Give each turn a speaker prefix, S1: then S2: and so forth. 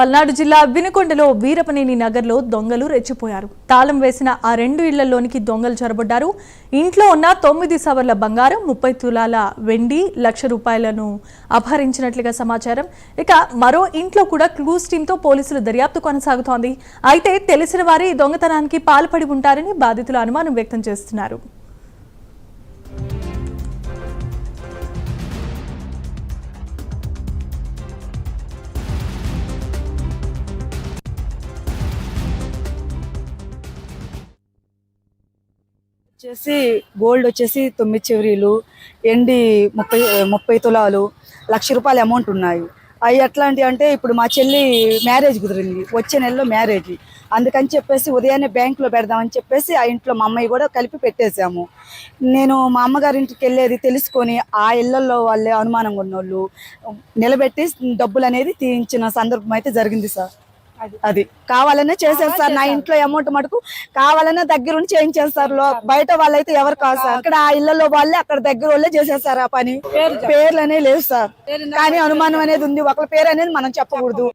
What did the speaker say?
S1: పల్నాడు జిల్లా వినుకొండలో వీరపనేని నగర్లో దొంగలు రెచ్చిపోయారు. తాళం వేసిన ఆ 2 ఇళ్లలోనికి దొంగలు చొరబడ్డారు. ఇంట్లో ఉన్న 9 సవర్ల బంగారం, 30 తులాల వెండి, ₹1,00,000 అపహరించినట్లుగా సమాచారం. ఇక మరో ఇంట్లో కూడా క్లూస్ టీంతో పోలీసులు దర్యాప్తు కొనసాగుతోంది. అయితే తెలిసిన వారే ఈ దొంగతనానికి పాల్పడి ఉంటారని బాధితులు అనుమానం వ్యక్తం చేస్తున్నారు.
S2: గోల్డ్ వచ్చేసి 9 చెవరీలు, ఎండి 30 తులాలు, ₹1,00,000 అమౌంట్ ఉన్నాయి. అవి ఎట్లాంటి అంటే ఇప్పుడు మా చెల్లి మ్యారేజ్ కుదిరింది, వచ్చే నెలలో మ్యారేజ్. అందుకని చెప్పేసి ఉదయాన్నే బ్యాంకులో పెడదామని చెప్పేసి ఆ ఇంట్లో మా అమ్మాయి కూడా కలిపి పెట్టేశాము. నేను మా అమ్మగారింటికి వెళ్ళేది తెలుసుకొని ఆ ఇళ్లలో వాళ్ళే అనుమానంగా ఉన్నోళ్ళు నిలబెట్టి డబ్బులు అనేది తీయించిన సందర్భం అయితే జరిగింది సార్. అది కావాలనే చేశారు సార్. నా ఇంట్లో అమౌంట్ మటుకు కావాలనే దగ్గరుండి చేయించేస్తారు. బయట వాళ్ళైతే ఎవరు కాదు సార్. అక్కడ ఆ ఇళ్లలో వాళ్ళే అక్కడ దగ్గర వాళ్ళే చేసేస్తారు ఆ పని. పేర్లు అనేవి లేవు సార్, కానీ అనుమానం అనేది ఉంది. ఒకరి పేరు అనేది మనం చెప్పకూడదు.